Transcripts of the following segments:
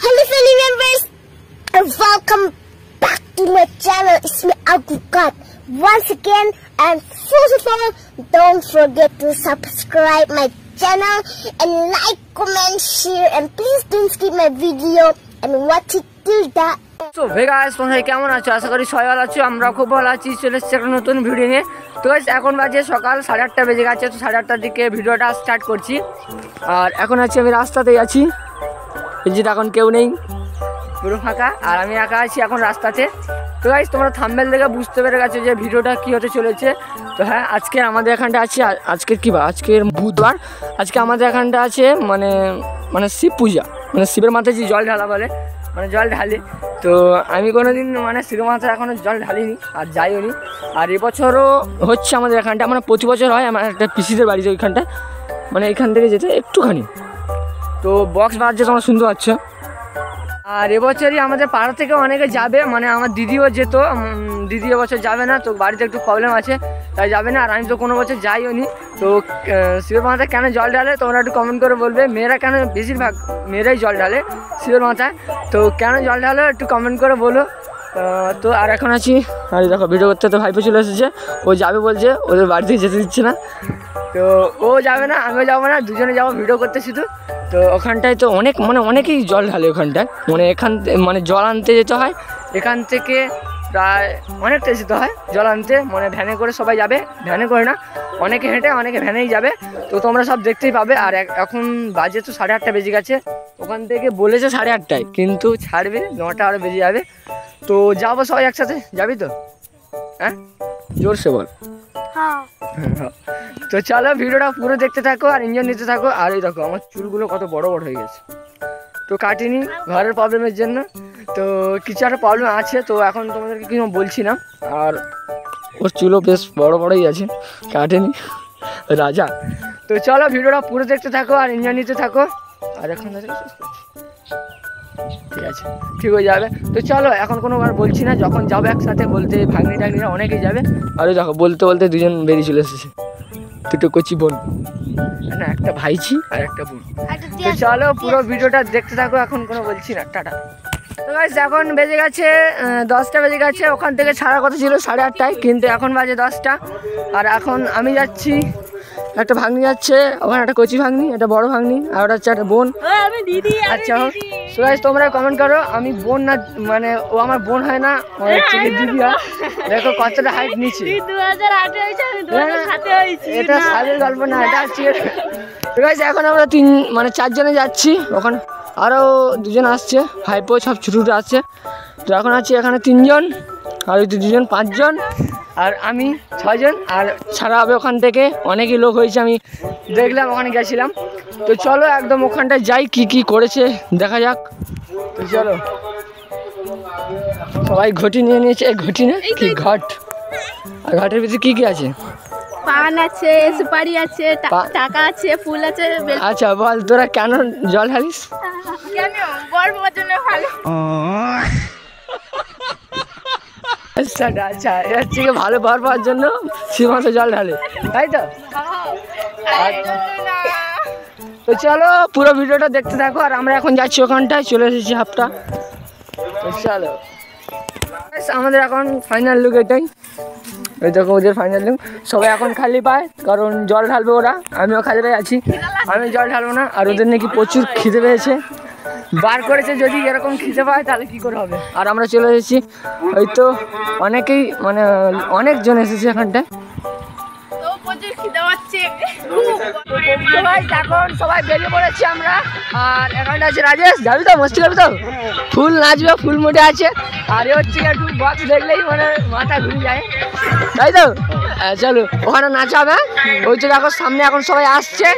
Hello family members and welcome back to my channel. It's me Agukat once again, and first of all, don't forget to subscribe my channel and like, comment, share, and please don't skip my video and watch it till the end. So hey guys, তোমরা কেমন আছো? আশা করি সবাই ভালো আছো। আমরা খুব ভালো আছি। চলে এসেছি একটা নতুন ভিডিও নিয়ে। তো গাইস এখন বাজে সকাল 8:30 বেজে গেছে। তো 8:30টার দিকে ভিডিওটা স্টার্ট করছি। আর এখন আছি আমি রাস্তাতেই আছি। এই যে এখন কেউ নেই, পুরো ফাঁকা, আর আমি একা আছি এখন রাস্তাতে। তো গাইস তোমরা থাম্বনেল দেখে বুঝতে পেরে গেছো যে ভিডিওটা কী হতে চলেছে। তো হ্যাঁ, আজকে আমাদের এখানটা আছে, আজকের কী বার? আজকের বুধবার। আজকে আমাদের এখানটা আছে মানে শিব পূজা, মানে শিবের মাথায় যে জল ঢালা বলে, মানে জল ঢালি। তো আমি কোনোদিন মানে শিবের মাথায় এখনও জল ঢালিনি আর যাইও নি। আর এবছরও হচ্ছে আমাদের এখানটা, মানে প্রতি বছর হয়। আমার একটা পিসিদের বাড়িতে ওইখানটা, মানে এখান থেকে যেতে একটুখানি। তো বক্স বাজছে, তোমরা শুনতে পাচ্ছ। আর এবছরই আমাদের পাড়া থেকে অনেকে যাবে, মানে আমার দিদিও যেত। দিদি এবছর যাবে না, তো বাড়িতে একটু প্রবলেম আছে, তাই যাবে না। আর আমি তো কোনো বছর যাইও নি। তো শিবের মাথায় কেন জল ঢালে তোমরা একটু কমেন্ট করে বলবে। মেয়েরা কেন, বেশিরভাগ মেয়েরাই জল ঢালে শিবের মাথায়। তো কেন জল ঢালো একটু কমেন্ট করে বলো। তো আর এখন আছি, আর দেখো ভিডিও করতে তো ভাইপো চলে এসেছে। ও যাবে বলছে, ওদের বাড়ি থেকে যেতে দিচ্ছে না। তো ও যাবে না, আমিও যাবো না, দুজনে যাবো ভিডিও করতে শুধু। তো ওখানটায় তো অনেকেই জল ঢালে ওখানটায়, মানে জল আনতে যেতে হয় এখান থেকে, প্রায় অনেকটা যেতে হয় জল আনতে। মানে ভ্যানে করে সবাই যাবে, ভ্যানে করে না, অনেকে হেঁটে অনেকে ভ্যানেই যাবে। তো তোমরা সব দেখতেই পাবে। আর এখন বাজে তো 8:30 বেজে গেছে। ওখান থেকে বলেছে 8:30, কিন্তু ছাড়বে 9টা আরও বেজে যাবে। তো যাবো সবাই একসাথে, যাবি তো? হ্যাঁ, জোরসে বল। হ্যাঁ। তো চলো ভিডিওটা পুরো দেখতে থাকো আর এনজয় নিতে থাকো। আর এই দেখো আমার চুলগুলো কত বড় বড় হয়ে গেছে, তো কাটিনি ঘরের প্রবলেমের জন্য। তো কিছু একটা প্রবলেম আছে, তো এখন তোমাদেরকে কিছু বলছি না। আর ওর চুলও বেশ বড় বড়ই আছে, কাটেনি রাজা। তো চলো ভিডিওটা পুরো দেখতে থাকো আর এনজয় নিতে থাকো। আর এখন ঠিক আছে, ঠিক হয়ে যাবে। তো চলো এখন কোনো আর বলছি না, যখন যাবো একসাথে বলতে ভাগ্নি টাগ্নিরা অনেকেই যাবে। আর ওই দেখো বলতে বলতে দুজন বেরিয়ে চলে এসেছে, দুটো কচি বোন, না একটা ভাইছি আর একটা বোন। তো চলো পুরো ভিডিওটা দেখতে থাকো, এখন কোনো বলছি না, টাটা। তো গাইস এখন বেজে গেছে 10টা বেজে গেছে। ওখান থেকে ছাড়ার কথা ছিল 8:30, কিন্তু এখন বাজে 10টা। আর এখন আমি যাচ্ছি, একটা ভাগ্নি যাচ্ছে, ওখানে একটা কচি ভাগ্নি, একটা বড় ভাগ্নি, আর ওটা হচ্ছে একটা বোন। আচ্ছা তো গাইস তোমরা কমেন্ট করো, আমি বোন না, মানে ও আমার বোন হয় না, দিদি হয়। দেখো কতটা হাইট নিচ্ছে, এটা সালের গল্প না, এটা হচ্ছে। তো গাইস এখন আমরা 4 জনে যাচ্ছি, ওখানে আরও 2জন আসছে, ভাইপো সব ছোটো ছোটো আসছে। তো এখন আছি এখানে 3 জন, আর ওই 2জন 5 জন, আর আমি 6 জন। আর ছাড়া হবে ওখান থেকে, অনেকই লোক হয়েছে, আমি দেখলাম, ওখানে গেছিলাম। তো চলো একদম ওখানটায় যাই, কি করেছে দেখা যাক। তো চলো, সবাই ঘটি নিয়ে নিয়েছে, ঘটি না কি ঘট। আর ঘটের ভিতরে কি আছে? পান আছে, সুপারি আছে, টাকা আছে, ফুল আছে। আচ্ছা বল, তোরা কেন জল ঢালিস? কেন? বর জন্য ভালো। আচ্ছা এর থেকে ভালো বর পাওয়ার জন্য শিবমাথা জল ঢালে, তাই তো? তো চলো পুরো ভিডিওটা দেখতে থাকো। আর আমরা এখন যাচ্ছি ওখানটায়, চলে এসেছি হাফটা। তো চলো আমাদের এখন ফাইনাল লুক এটাই। ওই দেখো ওদের ফাইনাল লুক। সবাই এখন খালি পায়, কারণ জল ঢালবে ওরা, আমিও খালি পায়ে আছি। আমি জল ঢালবো না। আর ওদের নাকি প্রচুর খিদে পেয়েছে, বার করেছে, যদি এরকম খিদে পায় তাহলে কী করে হবে। আর আমরা চলে এসেছি, হয়তো অনেকেই, মানে অনেকজন এসেছে এখানটায়। এখন সবাই বেরিয়ে পড়েছি আমরা। আর এখানটা আছে রাজেশ, যাবি তো? মস্তি যাবি তো? ফুল নাচবে, ফুল মোটে আছে। আর হচ্ছে একটু বক্স দেখলেই মানে মাথা ঘুরে যায়, তাই তো? চলো ওখানে নাচাবে, ওই তো দেখো সামনে এখন সবাই আসছে।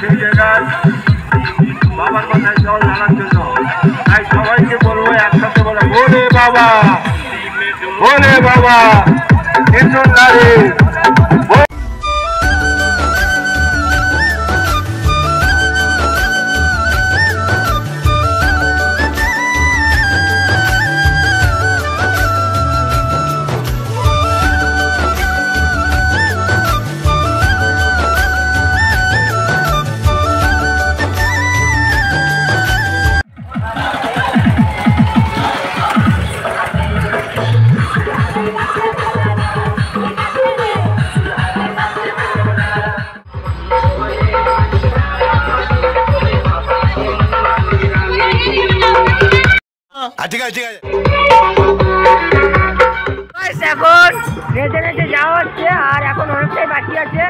সেই জায়গায় বাবার মাথায় জল ঢালার জন্য। তাই সবাইকে বলবো একসাথে বলে ভোলে বাবা, ভোলে বাবা, কীর্তন নারী। ঠিক আছে ঠিক আছে। এখন নেচে নেচে যাওয়া হচ্ছে আর এখন অনেকটাই বাকি আছে,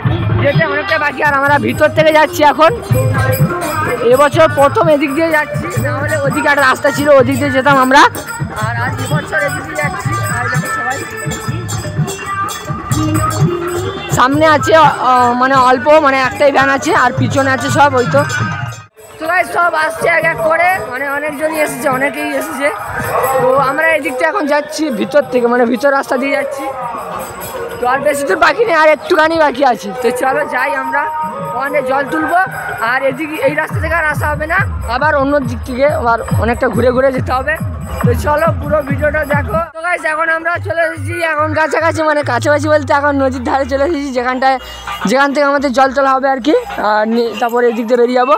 যেতে অনেকটাই বাকি। আর আমরা ভিতর থেকে যাচ্ছি এখন। এবছর প্রথম এদিক দিয়ে যাচ্ছি, নাহলে ওদিকে একটা রাস্তা ছিল, ওদিক দিয়ে যেতাম আমরা। আর আজ এবছর এদিক দিয়ে যাচ্ছি। আর সবাই সামনে আছে মানে অল্প, মানে একটাই ভ্যান আছে, আর পিছনে আছে সব ওই তো সবাই সব আসছে এক এক করে, মানে অনেকজনই এসেছে, অনেকেই এসেছে। তো আমরা এদিকটা এখন যাচ্ছি ভিতর থেকে, মানে ভিতর রাস্তা দিয়ে যাচ্ছি। তো আর বেশি দূর বাকি নেই, আর একটুখানি বাকি আছে। তো চলো যাই, আমরা ওখানে জল তুলবো। আর এদিকে এই রাস্তা থেকে আর আসা হবে না, আবার অন্য দিক থেকে আবার অনেকটা ঘুরে ঘুরে যেতে হবে। তো চলো পুরো ভিডিওটা দেখো। তো গাইস এখন আমরা চলে এসেছি এখন কাছাকাছি, মানে কাছাকাছি বলতে এখন নদীর ধারে চলে এসেছি, যেখান থেকে আমাদের জল তোলা হবে আর কি। আর তারপরে এদিক দিয়ে বেরিয়ে যাবো।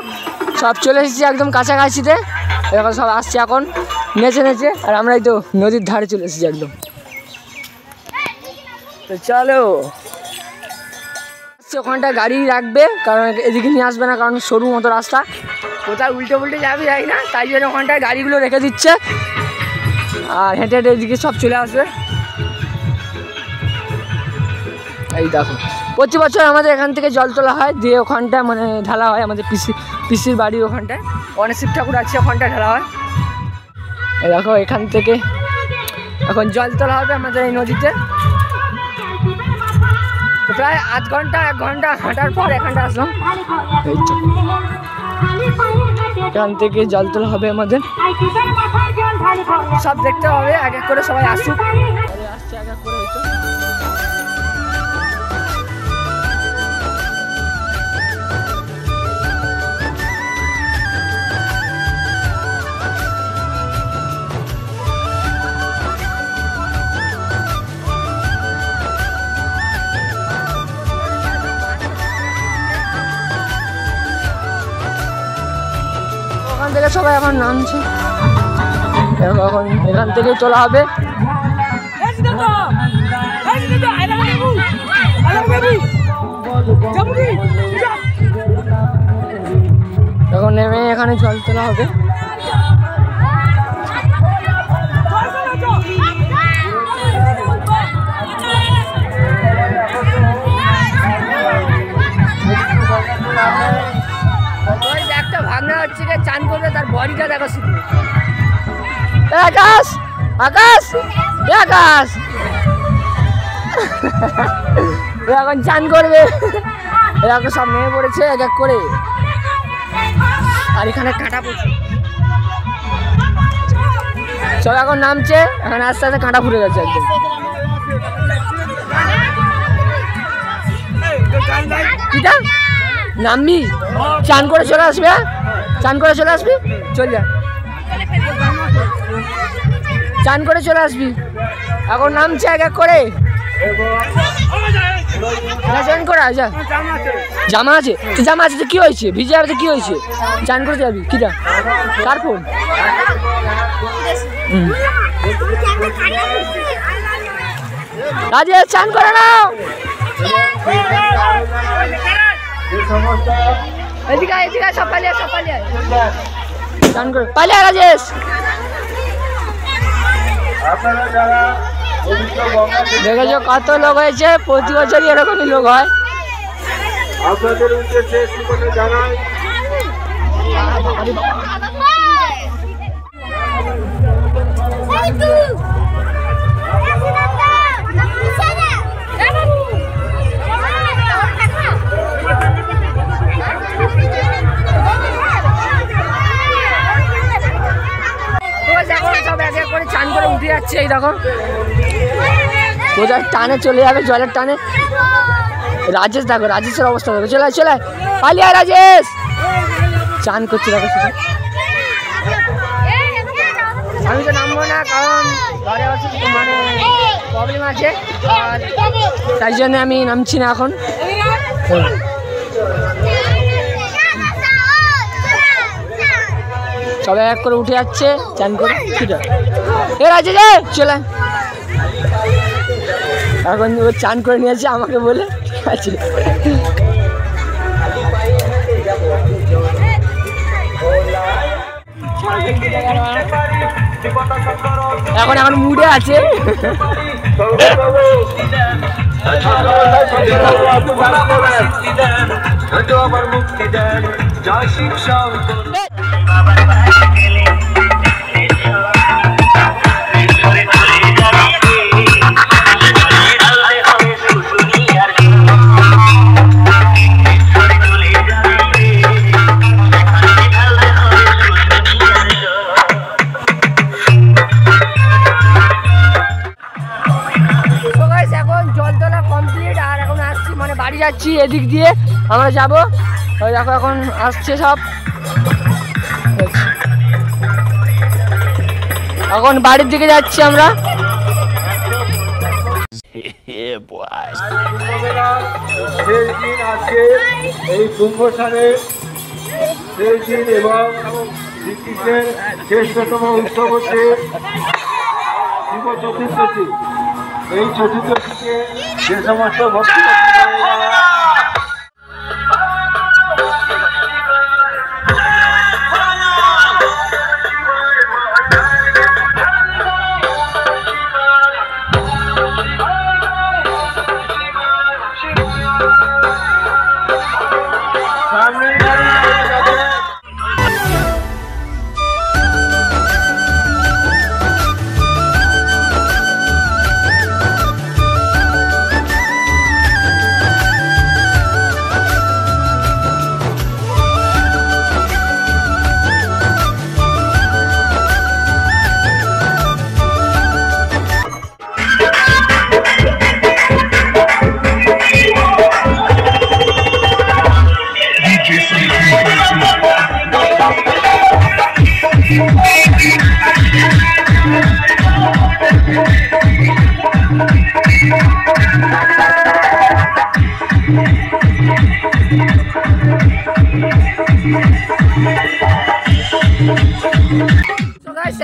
সব চলে এসেছি একদম কাছাকাছিতে, এখন সব আসছে এখন নেচে নেচে। আর আমরাই তো নদীর ধারে চলে এসেছি একদম। তো চলো, ওখানটা গাড়ি রাখবে, কারণ এদিকে নিয়ে আসবে না, কারণ সরু মতো রাস্তা, কোথায় উল্টে উল্টে যাবে যাই না, তাই জন্য ওখানটায় গাড়িগুলো রেখে দিচ্ছে। আর হেঁটে হেঁটে এদিকে সব চলে আসবে। এই দেখো, প্রতি বছর আমাদের এখান থেকে জল তোলা হয়, দিয়ে ওখানটায় মানে ঢালা হয় আমাদের পিসির বাড়ির ওখানটায়, অনেক শিব ঠাকুর আছে, ওখানটায় ঢালা হয়। এই দেখো, এখান থেকে এখন জল তোলা হবে আমাদের এই নদীতে। প্রায় আধ ঘন্টা 1 ঘন্টা হাঁটার পর এখানটা আসলাম। এই তো এখান থেকে জল তোলা হবে আমাদের, সব দেখতে হবে এক এক করে, সবাই আসুক, আসছে এক এক করে। হয়তো ওখান থেকে সবাই এখন নামছে, এখন এখান থেকেই তোলা হবে। এখন নেমে এখানে জল তোলা হবে। একটা ভাগনা হচ্ছে চান করবে, তার বডিটা দেখো শুধু। আকাশ আকাশ আকাশ এখন চান করবে, এখন সব নেমে পড়েছে এক এক করে। আর এখানে কাঁটা পড়ছে, সব এখন নামছে, এখন আস্তে আস্তে কাঁটা ফুটে গেছে একদম। কিটা নামবি, চান করে চলে আসবে, চান করে চলে আসবি, চল যা, চান করে চলে আসবি। এখন নামছে এক এক করে, চান করে যা। জামা আছে তো, জামা আছে তো কি হয়েছে, ভিজে যাবে তো কি হয়েছে, চান করে যাবি। কিটা কার ফোন? রাজেশ চান করে নাও, এদিকে এদিকে সব পালিয়ে, সব পালিয়ে চান করে পালিয়ে। রাজেশ দেখেছো কত লোক হয়েছে, প্রতি বছরই এরকমই লোক হয়। আপনাদের উদ্দেশ্যে একটি কথা জানাই, এই দেখো কোথায় টানে চলে যাবে, জলের টানে। রাজেশ দেখো, রাজেশের অবস্থা দেখো, চলে চলে পালিয়ে রাজেশ চান করছে দেখো শুধু। আমি তো নামবো না কারণ ঘরে বসে মানে প্রবলেম আছে, আর তাই জন্য আমি নামছি না এখন। সবাই এক করে উঠে যাচ্ছে চান করে, এ রাজেশ চলে। এখন ও চান করে নিয়েছে আমাকে বলে, ঠিক আছে। এখন মুডে আছে। বাড়ি যাচ্ছি এদিক দিয়ে আমরা যাব, ওই দেখো এখন আসছে সব। এখন বাড়ির দিকে যাচ্ছি আমরা। শেষ দিন আজকে এই কুম্ভ স্নানের শেষ দিন এবং ব্রিটিশের শ্রেষ্ঠতম উৎসব হচ্ছে শিব চতুর্দশী। এই চতুর্দশীকে যে সমস্ত ভক্তি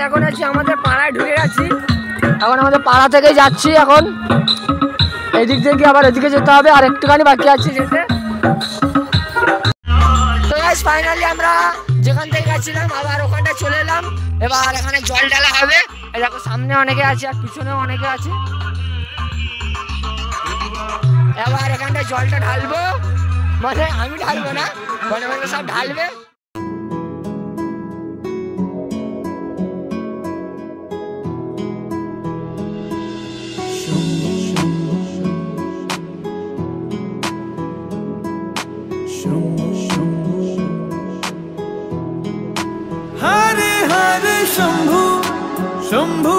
এখন আছি আমাদের পাড়ায় ঢুকে গেছি, এখন আমাদের পাড়া থেকে যাচ্ছি। এখন এদিক থেকে আবার এদিকে যেতে হবে, আর একটুখানি বাকি আছে যেতে। তো গাইস ফাইনালি আমরা যেখান থেকে গেছিলাম আবার ওখানটা চলে এলাম। এবার এখানে জল ঢালা হবে, দেখো সামনে অনেকে আছে আর পিছনেও অনেকে আছে। এবার এখানটায় জলটা ঢালবো, মানে আমি ঢালবো না, মনে মনে সব ঢালবে। हरे हरे शंभु शंभु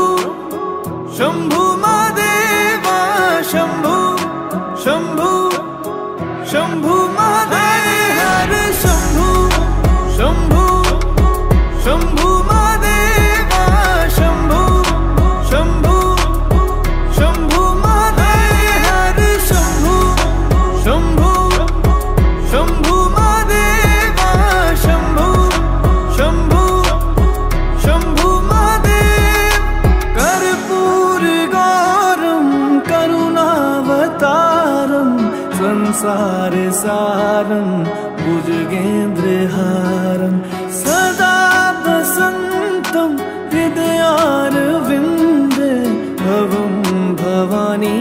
शंभु महादेवा शंभु शंभु शंभु महादेव हरे शंभु शंभु शंभु महादेवा शंभु शंभु शंभु महादेव हरे शंभु शंभु शंभु महादेवा शंभु शंभु शंभु महादेव कर्पूर गौरम करुणावतारम संसार सारम भुजगेन्द्रहारम सदा वसंतम हृदयारविंदे भवं भवानी